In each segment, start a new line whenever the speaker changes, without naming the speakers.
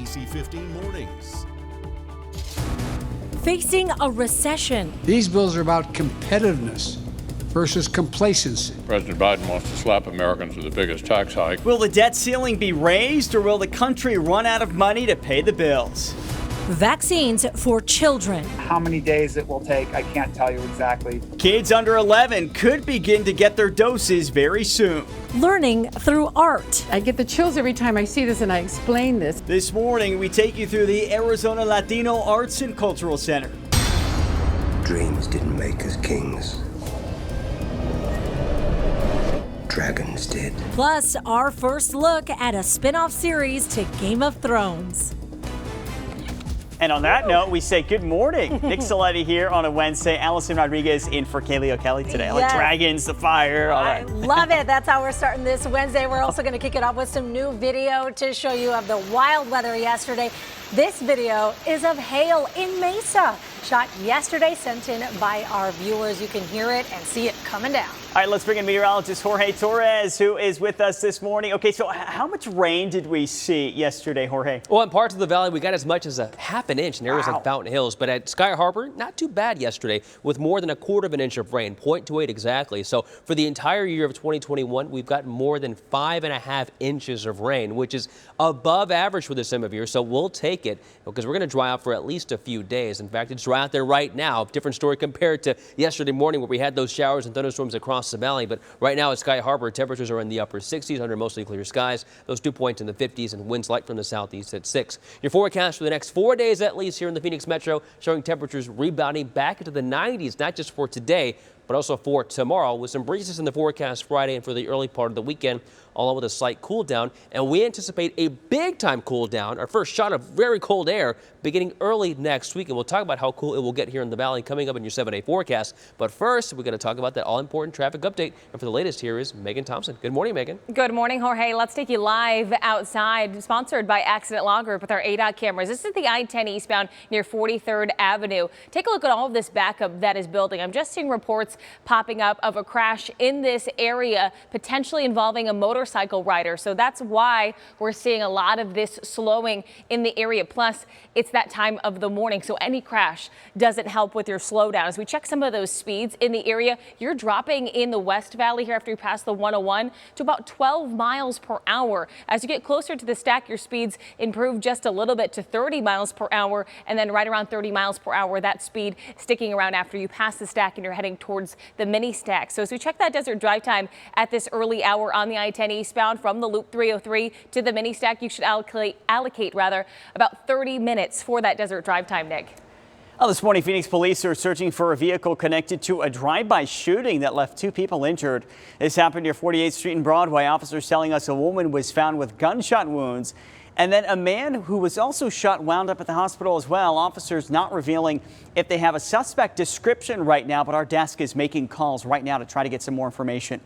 ABC15 Mornings.
Facing a recession.
These bills are about competitiveness versus complacency.
President Biden wants to slap Americans with the biggest tax hike.
Will the debt ceiling be raised, or will the country run out of money to pay the bills?
Vaccines for children.
How many days it will take, I can't tell you exactly.
Kids under 11 could begin to get their doses very soon.
Learning through art.
I get the chills every time I see this and I explain this.
This morning, we take you through the Arizona Latino Arts and Cultural Center.
Dreams didn't make us kings. Dragons did.
Plus, our first look at a spin-off series to Game of Thrones.
And on that note, we say good morning. Nick Saletti here on a Wednesday. Allison Rodriguez in for Kaylee O'Kelly today. Like dragons, the fire, all that.
I love it. That's how we're starting this Wednesday. We're also going to kick it off with some new video to show you of the wild weather yesterday. This video is of hail in Mesa. Shot yesterday, sent in by our viewers. You can hear it and see it coming down.
All right, let's bring in meteorologist Jorge Torres, who is with us this morning. Okay, so how much rain did we see yesterday, Jorge?
Well, in parts of the valley, we got as much as a half an inch in areas like Fountain Hills. But at Sky Harbor, not too bad yesterday, with more than a quarter of an inch of rain, 0.28 exactly. So for the entire year of 2021, we've got more than 5.5 inches of rain, which is above average for this time of year. So we'll take it because we're going to dry out for at least a few days. In fact, it's dry out there right now. Different story compared to yesterday morning where we had those showers and thunderstorms across the valley. But right now at Sky Harbor, temperatures are in the upper 60s under mostly clear skies. Those 2 points in the 50s and winds light from the southeast at 6. Your forecast for the next 4 days at least here in the Phoenix Metro, showing temperatures rebounding back into the 90s, not just for today, but also for tomorrow, with some breezes in the forecast Friday and for the early part of the weekend, along with a slight cool down. And we anticipate a big time cool down, our first shot of very cold air beginning early next week. And we'll talk about how cool it will get here in the valley coming up in your 7-day forecast. But first, we're going to talk about that all important traffic update. And for the latest, here is Megan Thompson. Good morning, Megan.
Good morning, Jorge. Let's take you live outside, sponsored by Accident Law Group with our ADOT cameras. This is the I-10 eastbound near 43rd Avenue. Take a look at all of this backup that is building. I'm just seeing reports popping up of a crash in this area, potentially involving a motorcycle rider. So that's why we're seeing a lot of this slowing in the area. Plus, it's that time of the morning, so any crash doesn't help with your slowdown. As we check some of those speeds in the area, you're dropping in the West Valley here after you pass the 101 to about 12 miles per hour. As you get closer to the stack, your speeds improve just a little bit to 30 miles per hour, and then right around 30 miles per hour, that speed sticking around after you pass the stack and you're heading towards the mini stack. So as we check that desert drive time at this early hour on the I-10 eastbound from the Loop 303 to the mini stack, you should allocate about 30 minutes for that desert drive time, Nick.
Well, this morning, Phoenix police are searching for a vehicle connected to a drive-by shooting that left 2 people injured. This happened near 48th Street and Broadway. Officers telling us a woman was found with gunshot wounds, and then a man who was also shot wound up at the hospital as well. Officers not revealing if they have a suspect description right now, but our desk is making calls right now to try to get some more information.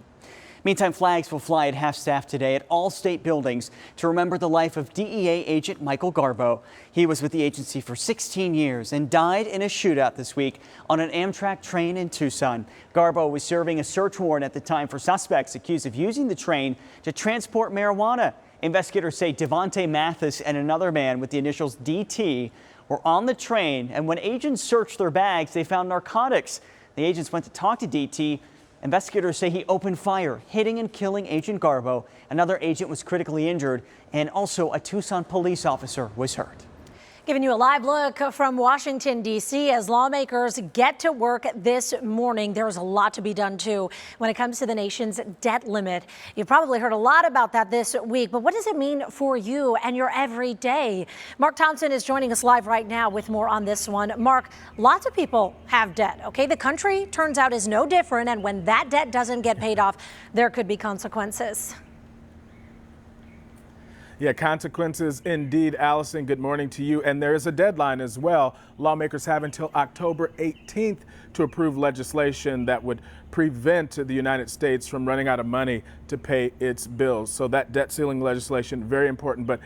Meantime, flags will fly at half-staff today at all state buildings to remember the life of DEA agent Michael Garbo. He was with the agency for 16 years and died in a shootout this week on an Amtrak train in Tucson. Garbo was serving a search warrant at the time for suspects accused of using the train to transport marijuana. Investigators say Devontae Mathis and another man with the initials DT were on the train, and when agents searched their bags, they found narcotics. The agents went to talk to DT. Investigators say he opened fire, hitting and killing Agent Garbo. Another agent was critically injured, and also a Tucson police officer was hurt.
Giving you a live look from Washington, D.C. as lawmakers get to work this morning. There's a lot to be done, too, when it comes to the nation's debt limit. You've probably heard a lot about that this week, but what does it mean for you and your everyday? Mark Thompson is joining us live right now with more on this one. Mark, lots of people have debt, okay? The country turns out is no different, and when that debt doesn't get paid off, there could be consequences.
Yeah, consequences indeed, Allison. Good morning to you. And there is a deadline as well. Lawmakers have until October 18th to approve legislation that would prevent the United States from running out of money to pay its bills. So that debt ceiling legislation, very important. But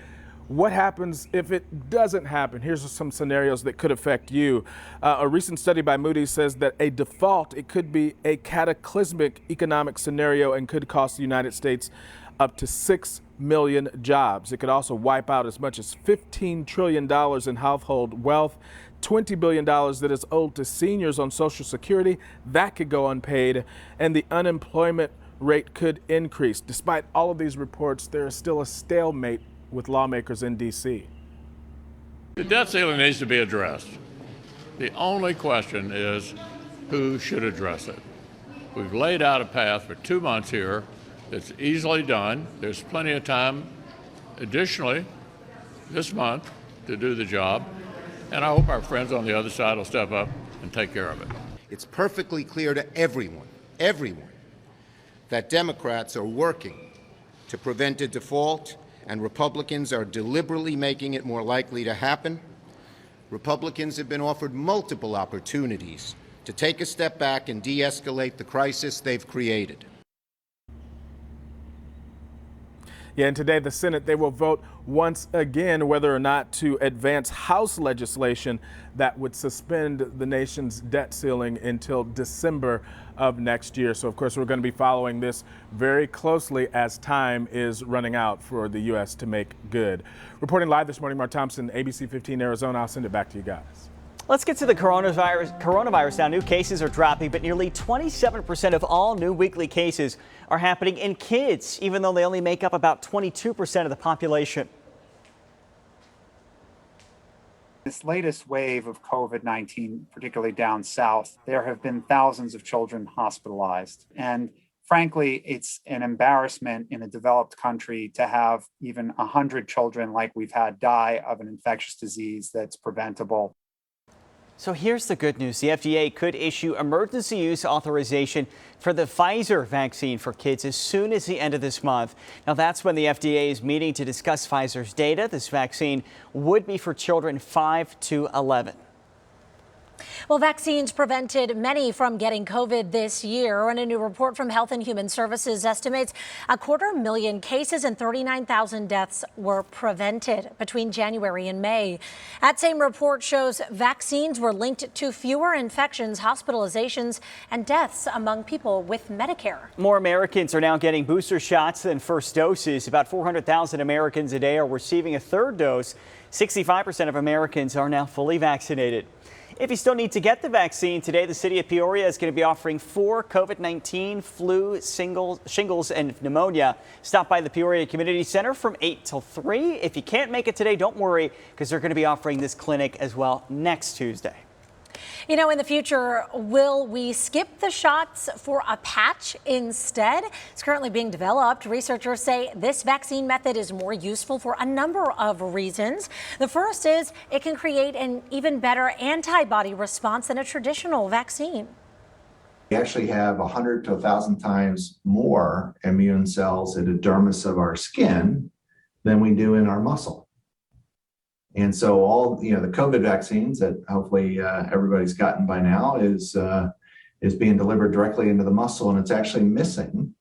what happens if it doesn't happen? Here's some scenarios that could affect you. A recent study by Moody's says that a default, it could be a cataclysmic economic scenario and could cost the United States up to 6 million jobs. It could also wipe out as much as $15 trillion in household wealth, $20 billion that is owed to seniors on Social Security. That could go unpaid, and the unemployment rate could increase. Despite all of these reports, there is still a stalemate with lawmakers in D.C.
The debt ceiling needs to be addressed. The only question is who should address it. We've laid out a path for 2 months here. It's easily done. There's plenty of time additionally this month to do the job. And I hope our friends on the other side will step up and take care of it.
It's perfectly clear to everyone, that Democrats are working to prevent a default, and Republicans are deliberately making it more likely to happen. Republicans have been offered multiple opportunities to take a step back and de-escalate the crisis they've created.
Yeah, and today the Senate, they will vote once again whether or not to advance House legislation that would suspend the nation's debt ceiling until December of next year. So, of course, we're going to be following this very closely as time is running out for the U.S. to make good. Reporting live this morning, Mark Thompson, ABC15 Arizona. I'll send it back to you guys.
Let's get to the coronavirus now. New cases are dropping, but nearly 27% of all new weekly cases are happening in kids, even though they only make up about 22% of the population.
This latest wave of COVID-19, particularly down south, there have been thousands of children hospitalized. And frankly, it's an embarrassment in a developed country to have even 100 children like we've had die of an infectious disease that's preventable.
So here's the good news. The FDA could issue emergency use authorization for the Pfizer vaccine for kids as soon as the end of this month. Now, that's when the FDA is meeting to discuss Pfizer's data. This vaccine would be for children 5 to 11.
Well, vaccines prevented many from getting COVID this year, and a new report from Health and Human Services estimates 250,000 cases and 39,000 deaths were prevented between January and May. That same report shows vaccines were linked to fewer infections, hospitalizations, and deaths among people with Medicare.
More Americans are now getting booster shots than first doses. About 400,000 Americans a day are receiving a third dose. 65% of Americans are now fully vaccinated. If you still need to get the vaccine, today the city of Peoria is going to be offering 4 COVID-19, flu, shingles, and pneumonia. Stop by the Peoria Community Center from 8 till 3. If you can't make it today, don't worry, because they're going to be offering this clinic as well next Tuesday.
You know, in the future, will we skip the shots for a patch instead? It's currently being developed. Researchers say this vaccine method is more useful for a number of reasons. The first is it can create an even better antibody response than a traditional vaccine.
We actually have 100 to 1,000 times more immune cells at the dermis of our skin than we do in our muscle. And so all, the COVID vaccines that hopefully everybody's gotten by now is being delivered directly into the muscle, and it's actually missing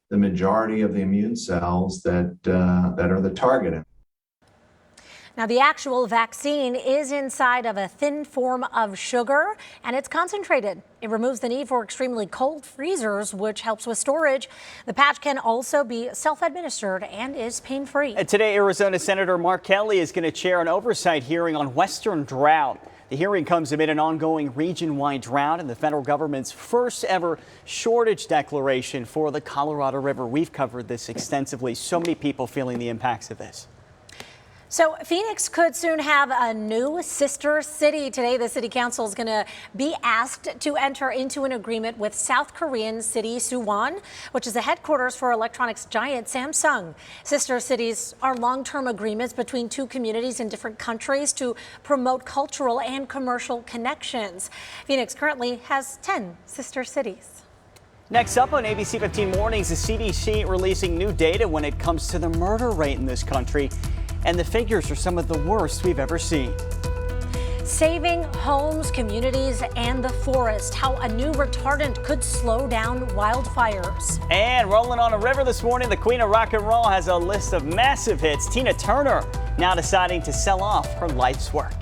the majority of the immune cells that are the target.
Now, the actual vaccine is inside of a thin form of sugar, and it's concentrated. It removes the need for extremely cold freezers, which helps with storage. The patch can also be self-administered and is pain-free.
Today, Arizona Senator Mark Kelly is going to chair an oversight hearing on Western drought. The hearing comes amid an ongoing region-wide drought and the federal government's first ever shortage declaration for the Colorado River. We've covered this extensively. So many people feeling the impacts of this.
So Phoenix could soon have a new sister city. Today, the city council is going to be asked to enter into an agreement with South Korean city Suwon, which is the headquarters for electronics giant Samsung. Sister cities are long-term agreements between two communities in different countries to promote cultural and commercial connections. Phoenix currently has 10 sister cities.
Next up on ABC 15 Mornings, the CDC releasing new data when it comes to the murder rate in this country. And the figures are some of the worst we've ever seen.
Saving homes, communities, and the forest. How a new retardant could slow down wildfires.
And rolling on a river this morning, the queen of rock and roll has a list of massive hits. Tina Turner now deciding to sell off her life's work.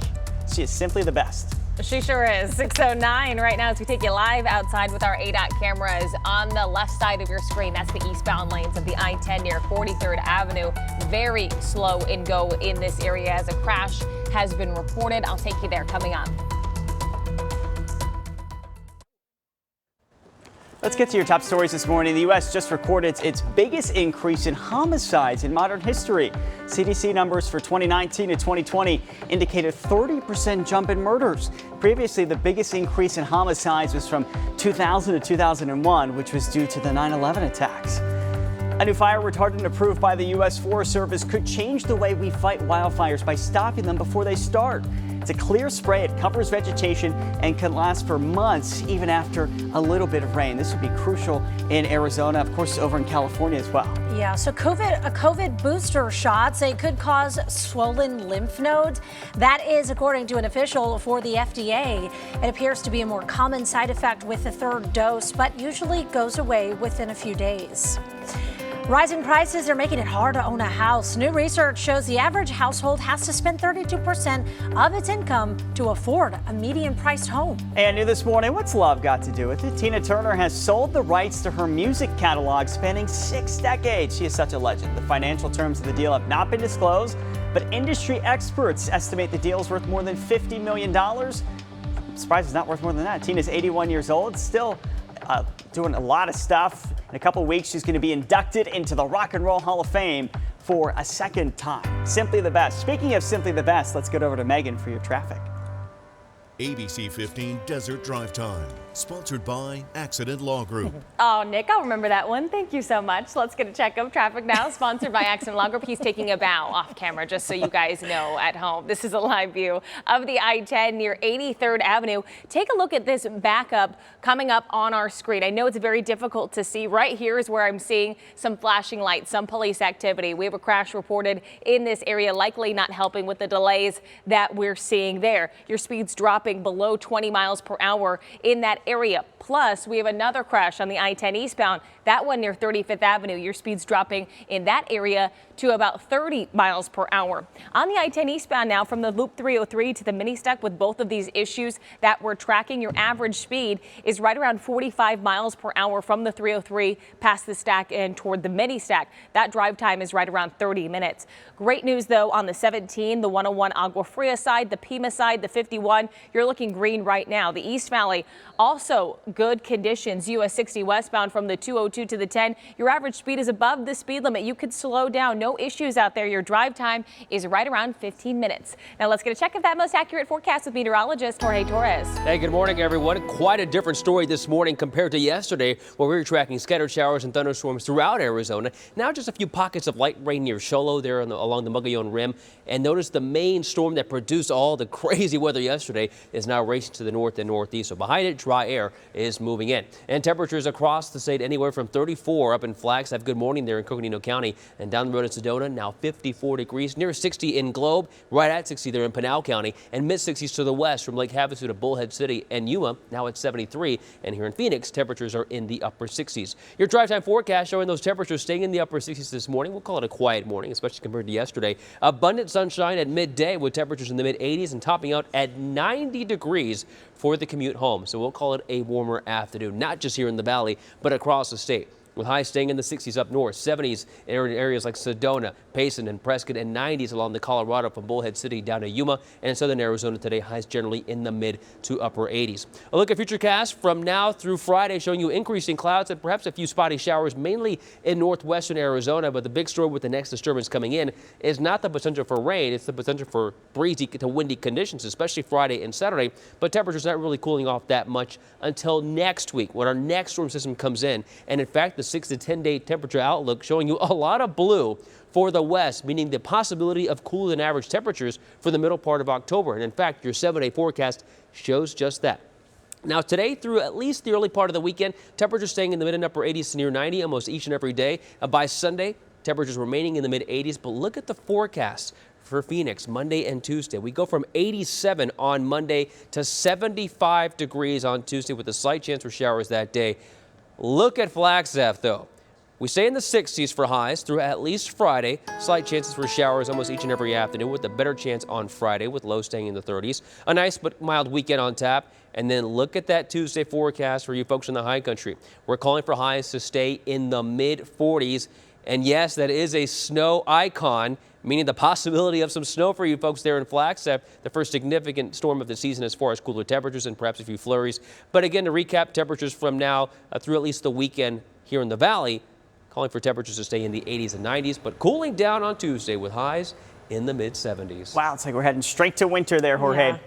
She is simply the best.
She sure is. 6:09 right now as we take you live outside with our ADOT cameras on the left side of your screen. That's the eastbound lanes of the I-10 near 43rd Avenue. Very slow in go in this area as a crash has been reported. I'll take you there coming up.
Let's get to your top stories this morning. The U.S. just recorded its biggest increase in homicides in modern history. CDC numbers for 2019 to 2020 indicate a 30% jump in murders. Previously, the biggest increase in homicides was from 2000 to 2001, which was due to the 9/11 attacks. A new fire retardant approved by the U.S. Forest Service could change the way we fight wildfires by stopping them before they start. It's a clear spray. It covers vegetation and can last for months, even after a little bit of rain. This would be crucial in Arizona, of course, over in California as well.
Yeah, so a COVID booster shot, they could cause swollen lymph nodes. That is according to an official for the FDA. It appears to be a more common side effect with the third dose, but usually goes away within a few days. Rising prices are making it hard to own a house. New research shows the average household has to spend 32% of its income to afford a median-priced home.
And new this morning, what's love got to do with it? Tina Turner has sold the rights to her music catalog spanning 6 decades. She is such a legend. The financial terms of the deal have not been disclosed, but industry experts estimate the deal is worth more than $50 million. I'm surprised it's not worth more than that. Tina's 81 years old, still doing a lot of stuff. In a couple of weeks, she's going to be inducted into the Rock and Roll Hall of Fame for a second time. Simply the best. Speaking of Simply the Best, let's get over to Megan for your traffic.
ABC15 Desert Drive Time, sponsored by Accident Law Group.
Oh, Nick, I'll remember that one. Thank you so much. Let's get a check of traffic now, sponsored by Accident Law Group. He's taking a bow off camera, just so you guys know at home. This is a live view of the I-10 near 83rd Avenue. Take a look at this backup coming up on our screen. I know it's very difficult to see. Right here is where I'm seeing some flashing lights, some police activity. We have a crash reported in this area, likely not helping with the delays that we're seeing there. Your speed's dropping below 20 miles per hour in that area. Plus, we have another crash on the I-10 eastbound, that one near 35th Avenue. Your speed's dropping in that area to about 30 miles per hour. On the I-10 eastbound now, from the Loop 303 to the mini stack, with both of these issues that we're tracking, your average speed is right around 45 miles per hour from the 303 past the stack and toward the mini stack. That drive time is right around 30 minutes. Great news, though, on the 17, the 101 Agua Fria side, the Pima side, the 51, you're looking green right now. The East Valley, also good conditions. US 60 westbound from the 202 to the 10, your average speed is above the speed limit. You could slow down. No issues out there. Your drive time is right around 15 minutes. Now let's get a check of that most accurate forecast with meteorologist Jorge Torres.
Hey, good morning, everyone. Quite a different story this morning compared to yesterday, where we were tracking scattered showers and thunderstorms throughout Arizona. Now just a few pockets of light rain near Sholo there along the Mogollon Rim. And notice the main storm that produced all the crazy weather yesterday is now racing to the north and northeast. So behind it, dry air is moving in. And temperatures across the state anywhere from 34 up in Flagstaff. Good morning there in Coconino County, and down the road in Sedona, now 54 degrees, near 60 in Globe, right at 60 there in Pinal County, and mid-60s to the west from Lake Havasu to Bullhead City and Yuma, now at 73. And here in Phoenix, temperatures are in the upper 60s. Your drive time forecast showing those temperatures staying in the upper 60s this morning. We'll call it a quiet morning, especially compared to yesterday. Abundant sunshine at midday with temperatures in the mid-80s and topping out at 90 degrees for the commute home. So we'll call it a warmer afternoon, not just here in the valley, but across the state. With highs staying in the 60s up north, 70s in areas like Sedona, Payson, and Prescott, and 90s along the Colorado from Bullhead City down to Yuma, and in southern Arizona today, highs generally in the mid to upper 80s. A look at futurecast from now through Friday, showing you increasing clouds and perhaps a few spotty showers, mainly in northwestern Arizona. But the big story with the next disturbance coming in is not the potential for rain, it's the potential for breezy to windy conditions, especially Friday and Saturday. But temperatures not really cooling off that much until next week, when our next storm system comes in. And in fact, the 6 to 10 day temperature outlook showing you a lot of blue for the west, meaning the possibility of cooler than average temperatures for the middle part of October. And in fact, your 7-day forecast shows just that. Now today through at least the early part of the weekend, temperatures staying in the mid and upper 80s to near 90 almost each and every day. By Sunday, temperatures remaining in the mid 80s. But look at the forecast for Phoenix Monday and Tuesday. We go from 87 on Monday to 75 degrees on Tuesday with a slight chance for showers that day. Look at Flagstaff, though. We stay in the 60s for highs through at least Friday. Slight chances for showers almost each and every afternoon, with a better chance on Friday, with lows staying in the 30s. A nice but mild weekend on tap. And then look at that Tuesday forecast for you folks in the high country. We're calling for highs to stay in the mid-40s. And yes, that is a snow icon, meaning the possibility of some snow for you folks there in Flagstaff, the first significant storm of the season as far as cooler temperatures and perhaps a few flurries. But again, to recap, temperatures from now through at least the weekend here in the valley, calling for temperatures to stay in the 80s and 90s, but cooling down on Tuesday with highs in the mid-70s.
Wow, it's like we're heading straight to winter there, Jorge.
Yeah.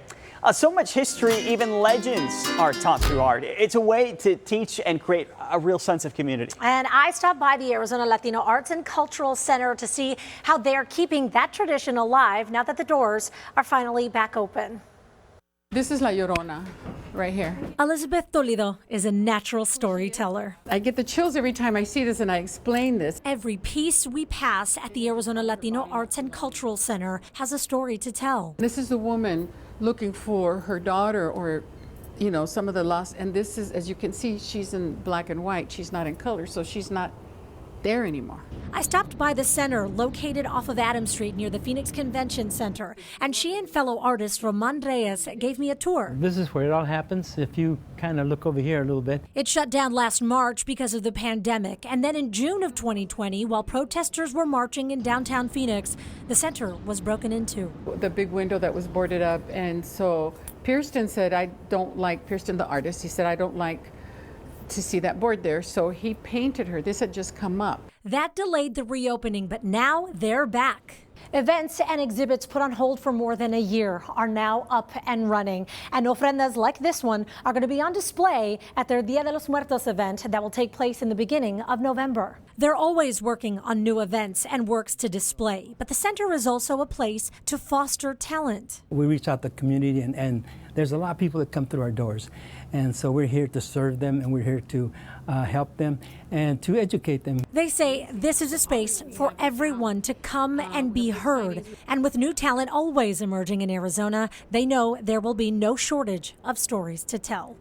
So much history, even legends are taught through art. It's a way to teach and create a real sense of community.
And I stopped by the Arizona Latino Arts and Cultural Center to see how they're keeping that tradition alive now that the doors are finally back open.
This is La Llorona right here.
Elizabeth Toledo is a natural storyteller.
I get the chills every time I see this and I explain this.
Every piece we pass at the Arizona Latino Arts and Cultural Center has a story to tell.
This is the woman looking for her daughter, or you know, some of the lost, and this is, as you can see, she's in black and white. She's not in color, so she's not there anymore.
I stopped by the center located off of Adams Street near the Phoenix Convention Center, and she and fellow artist Roman Reyes gave me a tour.
This is where it all happens. If you kind of look over here a little bit.
It shut down last March because of the pandemic, and then in June of 2020, while protesters were marching in downtown Phoenix, the center was broken into.
The big window that was boarded up, and so Pierston said, I don't like, Pierston the artist, he said, I don't like to see that board there, so he painted her. This had just come up.
That delayed the reopening, but now they're back.
Events and exhibits put on hold for more than a year are now up and running. And ofrendas like this one are going to be on display at their Dia de los Muertos event that will take place in the beginning of November.
They're always working on new events and works to display, but the center is also a place to foster talent.
We reach out to the community, and there's a lot of people that come through our doors. And so we're here to serve them, and we're here to help them and to educate them.
They say this is a space for everyone to come and be heard. And with new talent always emerging in Arizona, they know there will be no shortage of stories to tell.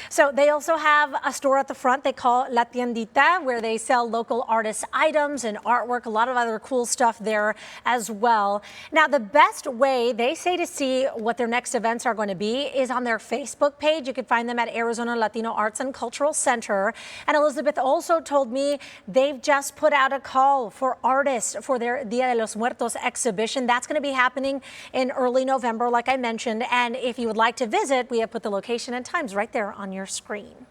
So they also have a store at the front they call La Tiendita, where they sell local artists' items and artwork, a lot of other cool stuff there as well. Now, the best way, they say, to see what their next events are going to be is on their Facebook page. You can find them at Arizona Latino Arts and Cultural Center. And Elizabeth also told me they've just put out a call for artists for their Dia de los Muertos exhibition. That's going to be happening in early November, like I mentioned. And if you would like to visit, we have put the location and times right there on your screen.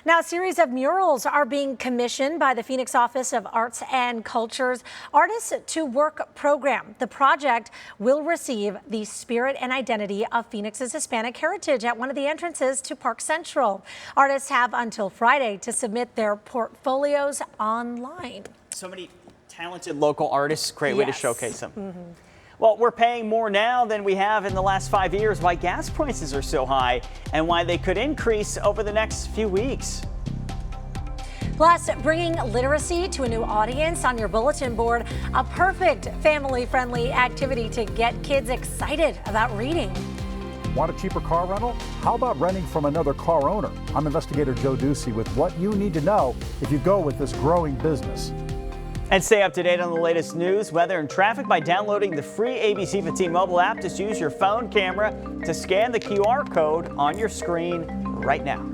Now, a series of murals are being commissioned by the Phoenix Office of Arts and Culture's Artists to Work program. The project will receive the spirit and identity of Phoenix's Hispanic heritage at one of the entrances to Park Central. Artists have until Friday to submit their portfolios online.
So many talented local artists, great way to showcase them. Well, we're paying more now than we have in the last 5 years, why gas prices are so high, and why they could increase over the next few weeks.
Plus, bringing literacy to a new audience on your bulletin board, a perfect family-friendly activity to get kids excited about reading.
Want a cheaper car rental? How about renting from another car owner? I'm investigator Joe Ducey with what you need to know if you go with this growing business.
And stay up to date on the latest news, weather, and traffic by downloading the free ABC15 mobile app. Just use your phone camera to scan the QR code on your screen right now.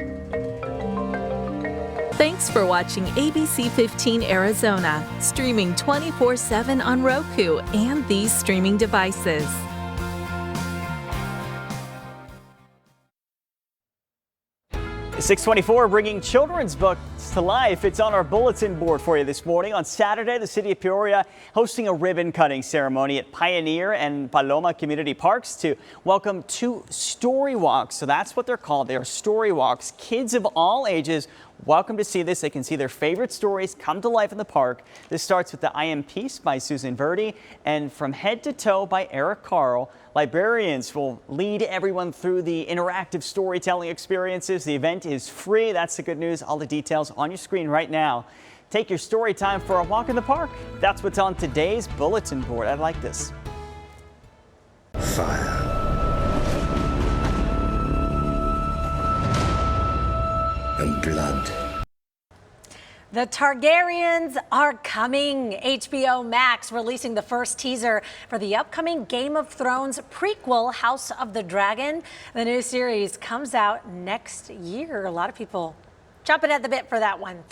Thanks for watching ABC15 Arizona, streaming 24/7 on Roku and these streaming devices.
.624, bringing children's books to life. It's on our bulletin board for you this morning. On Saturday, the city of Peoria hosting a ribbon cutting ceremony at Pioneer and Paloma Community Parks to welcome 2 story walks. So that's what they're called. They are story walks. Kids of all ages welcome to see this. They can see their favorite stories come to life in the park. This starts with the I Am Peace by Susan Verdi and From Head to Toe by Eric Carl. Librarians will lead everyone through the interactive storytelling experiences. The event is free. That's the good news. All the details on your screen right now. Take your story time for a walk in the park. That's what's on today's bulletin board. I like this.
Fire. And blood.
The Targaryens are coming. HBO Max releasing the first teaser for the upcoming Game of Thrones prequel, House of the Dragon. The new series comes out next year. A lot of people chomping at the bit for that one.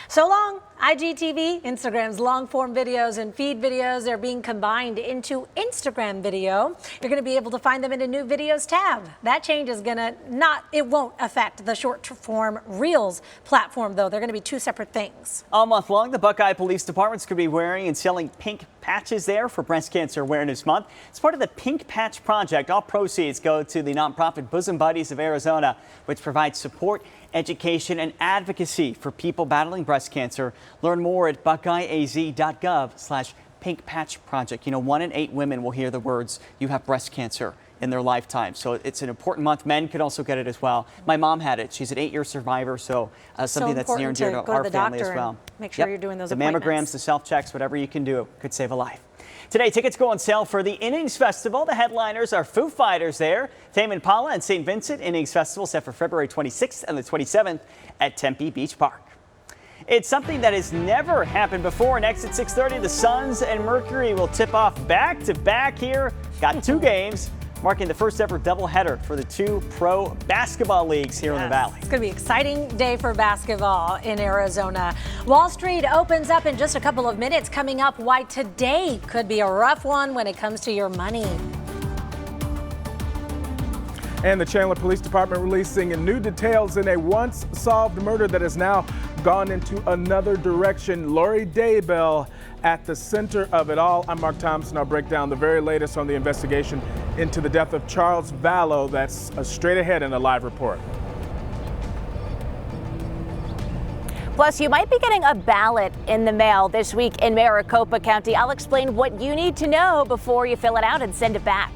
So long, IGTV, Instagram's long-form videos and feed videos are being combined into Instagram video. You're going to be able to find them in a new videos tab. That change is it won't affect the short-form Reels platform, though. They're going to be two separate things.
All month long, the Buckeye Police Department's going to be wearing and selling pink patches there for Breast Cancer Awareness Month. It's part of the Pink Patch Project. All proceeds go to the nonprofit Bosom Buddies of Arizona, which provides support, education, and advocacy for people battling breast cancer. Learn more at buckeyeaz.gov/Pink Patch Project. You know, 1 in 8 women will hear the words, "you have breast cancer," in their lifetime. So it's an important month. Men could also get it as well. My mom had it. She's an 8-year survivor, so something that's near and dear to our family as well.
Make sure you're doing those
the
appointments.
mammograms, the self-checks, whatever you can do could save a life. Today, tickets go on sale for the Innings Festival. The headliners are Foo Fighters there. Tame Impala and St. Vincent Innings Festival set for February 26th and the 27th at Tempe Beach Park. It's something that has never happened before. Next at 6:30, the Suns and Mercury will tip off back-to-back here. Got 2 games, marking the first ever doubleheader for the 2 pro basketball leagues here in the Valley.
It's going to be an exciting day for basketball in Arizona. Wall Street opens up in just a couple of minutes. Coming up, why today could be a rough one when it comes to your money.
And the Chandler Police Department releasing new details in a once solved murder that has now gone into another direction. Lori Daybell at the center of it all. I'm Mark Thompson. I'll break down the very latest on the investigation into the death of Charles Vallow. That's straight ahead in a live report.
Plus, you might be getting a ballot in the mail this week in Maricopa County. I'll explain what you need to know before you fill it out and send it back.